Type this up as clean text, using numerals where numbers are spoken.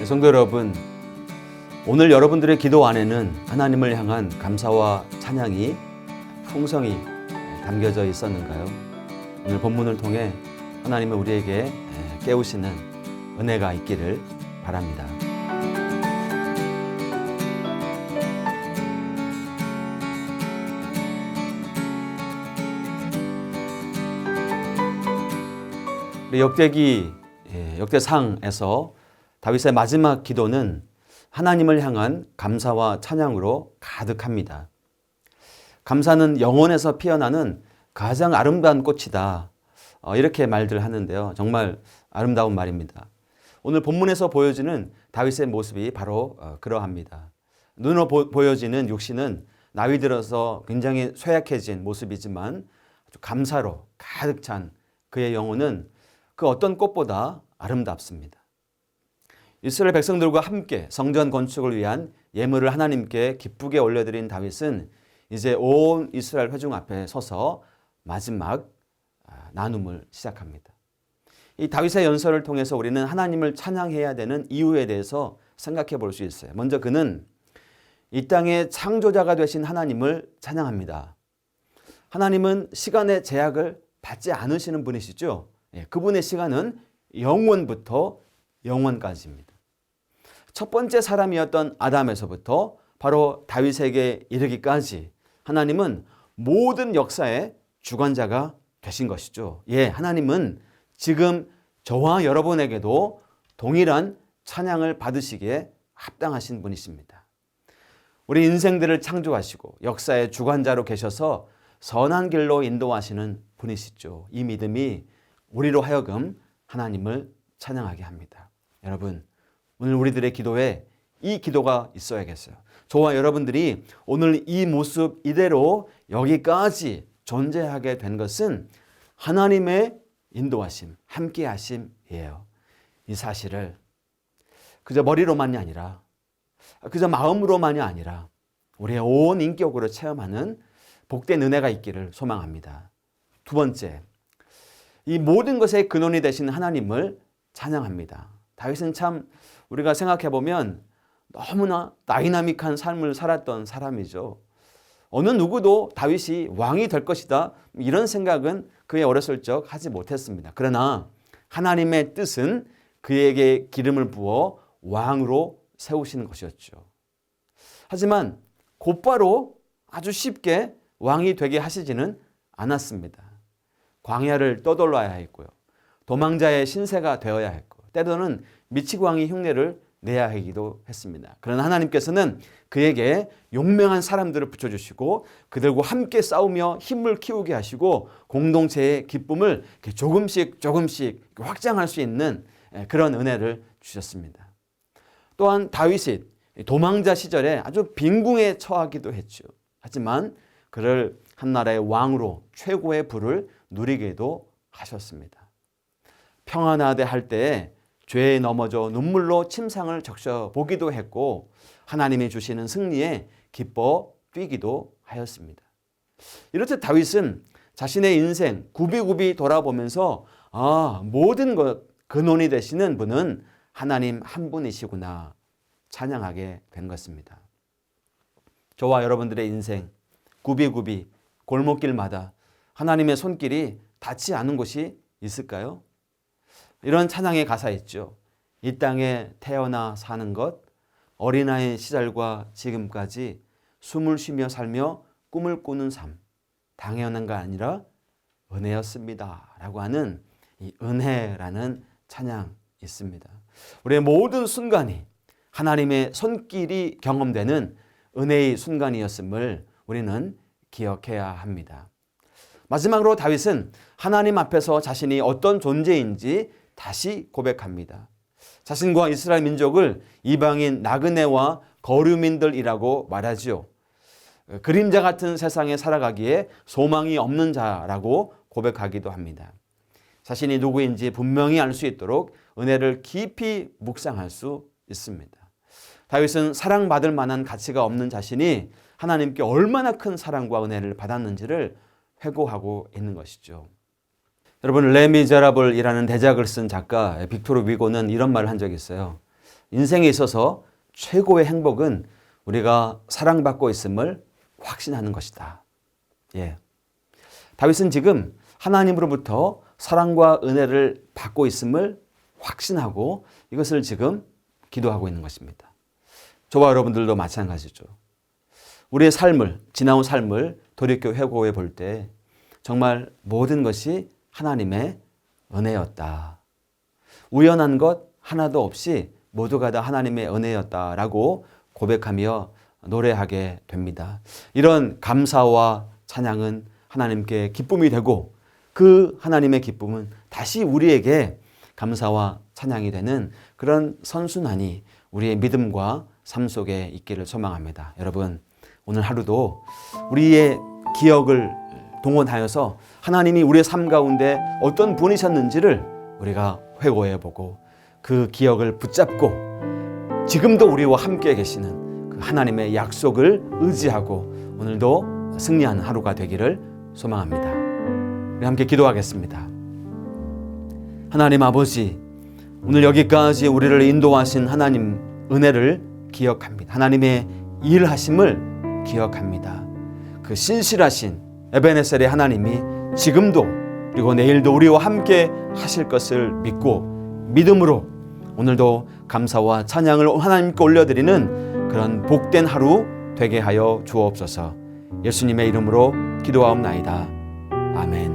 성도 여러분, 오늘 여러분들의 기도 안에는 하나님을 향한 감사와 찬양이 풍성히 담겨져 있었는가요? 오늘 본문을 통해 하나님은 우리에게 깨우시는 은혜가 있기를 바랍니다. 역대상에서 다윗의 마지막 기도는 하나님을 향한 감사와 찬양으로 가득합니다. 감사는 영혼에서 피어나는 가장 아름다운 꽃이다. 이렇게 말들 하는데요. 정말 아름다운 말입니다. 오늘 본문에서 보여지는 다윗의 모습이 바로 그러합니다. 눈으로 보여지는 육신은 나이 들어서 굉장히 쇠약해진 모습이지만 아주 감사로 가득 찬 그의 영혼은 그 어떤 꽃보다 아름답습니다. 이스라엘 백성들과 함께 성전 건축을 위한 예물을 하나님께 기쁘게 올려드린 다윗은 이제 온 이스라엘 회중 앞에 서서 마지막 나눔을 시작합니다. 이 다윗의 연설을 통해서 우리는 하나님을 찬양해야 되는 이유에 대해서 생각해 볼 수 있어요. 먼저 그는 이 땅의 창조자가 되신 하나님을 찬양합니다. 하나님은 시간의 제약을 받지 않으시는 분이시죠. 그분의 시간은 영원부터 영원까지입니다. 첫 번째 사람이었던 아담에서부터 바로 다윗에게 이르기까지 하나님은 모든 역사의 주관자가 되신 것이죠. 하나님은 지금 저와 여러분에게도 동일한 찬양을 받으시기에 합당하신 분이십니다. 우리 인생들을 창조하시고 역사의 주관자로 계셔서 선한 길로 인도하시는 분이시죠. 이 믿음이 우리로 하여금 하나님을 찬양하게 합니다. 여러분, 오늘 우리들의 기도에 이 기도가 있어야겠어요. 저와 여러분들이 오늘 이 모습 이대로 여기까지 존재하게 된 것은 하나님의 인도하심, 함께하심이에요. 이 사실을 그저 머리로만이 아니라 그저 마음으로만이 아니라 우리의 온 인격으로 체험하는 복된 은혜가 있기를 소망합니다. 두 번째, 이 모든 것의 근원이 되신 하나님을 찬양합니다. 다윗은 참 우리가 생각해 보면 너무나 다이나믹한 삶을 살았던 사람이죠. 어느 누구도 다윗이 왕이 될 것이다 이런 생각은 그의 어렸을 적 하지 못했습니다. 그러나 하나님의 뜻은 그에게 기름을 부어 왕으로 세우시는 것이었죠. 하지만 곧바로 아주 쉽게 왕이 되게 하시지는 않았습니다. 광야를 떠돌아야 했고요. 도망자의 신세가 되어야 했고 때로는 미치광이 흉내를 내야 하기도 했습니다. 그러나 하나님께서는 그에게 용맹한 사람들을 붙여주시고 그들과 함께 싸우며 힘을 키우게 하시고 공동체의 기쁨을 조금씩 확장할 수 있는 그런 은혜를 주셨습니다. 또한 다윗이 도망자 시절에 아주 빈궁에 처하기도 했죠. 하지만 그를 한나라의 왕으로 최고의 부를 누리게도 하셨습니다. 평안하되 할 때에 죄에 넘어져 눈물로 침상을 적셔보기도 했고 하나님이 주시는 승리에 기뻐 뛰기도 하였습니다. 이렇듯 다윗은 자신의 인생 굽이굽이 돌아보면서 모든 것 근원이 되시는 분은 하나님 한 분이시구나 찬양하게 된 것입니다. 저와 여러분들의 인생 굽이굽이 골목길마다 하나님의 손길이 닿지 않은 곳이 있을까요? 이런 찬양의 가사 있죠. 이 땅에 태어나 사는 것, 어린아이 시절과 지금까지 숨을 쉬며 살며 꿈을 꾸는 삶, 당연한가 아니라 은혜였습니다. 라고 하는 이 은혜라는 찬양이 있습니다. 우리의 모든 순간이 하나님의 손길이 경험되는 은혜의 순간이었음을 우리는 기억해야 합니다. 마지막으로 다윗은 하나님 앞에서 자신이 어떤 존재인지 다시 고백합니다. 자신과 이스라엘 민족을 이방인 나그네와 거류민들이라고 말하지요. 그림자 같은 세상에 살아가기에 소망이 없는 자라고 고백하기도 합니다. 자신이 누구인지 분명히 알 수 있도록 은혜를 깊이 묵상할 수 있습니다. 다윗은 사랑받을 만한 가치가 없는 자신이 하나님께 얼마나 큰 사랑과 은혜를 받았는지를 회고하고 있는 것이죠. 여러분, 레미제라블이라는 대작을 쓴 작가 빅토르 위고는 이런 말을 한 적이 있어요. 인생에 있어서 최고의 행복은 우리가 사랑받고 있음을 확신하는 것이다. 예. 다윗은 지금 하나님으로부터 사랑과 은혜를 받고 있음을 확신하고 이것을 지금 기도하고 있는 것입니다. 저와 여러분들도 마찬가지죠. 우리의 삶을, 지나온 삶을 돌이켜 회고해 볼 때 정말 모든 것이 하나님의 은혜였다. 우연한 것 하나도 없이 모두가 다 하나님의 은혜였다라고 고백하며 노래하게 됩니다. 이런 감사와 찬양은 하나님께 기쁨이 되고 그 하나님의 기쁨은 다시 우리에게 감사와 찬양이 되는 그런 선순환이 우리의 믿음과 삶 속에 있기를 소망합니다. 여러분, 오늘 하루도 우리의 기억을 동원하여서 하나님이 우리의 삶 가운데 어떤 분이셨는지를 우리가 회고해보고 그 기억을 붙잡고 지금도 우리와 함께 계시는 그 하나님의 약속을 의지하고 오늘도 승리하는 하루가 되기를 소망합니다. 우리 함께 기도하겠습니다. 하나님 아버지, 오늘 여기까지 우리를 인도하신 하나님 은혜를 기억합니다. 하나님의 일하심을 기억합니다. 그 신실하신 에베네셀의 하나님이 지금도 그리고 내일도 우리와 함께 하실 것을 믿고 믿음으로 오늘도 감사와 찬양을 하나님께 올려드리는 그런 복된 하루 되게 하여 주옵소서. 예수님의 이름으로 기도하옵나이다. 아멘.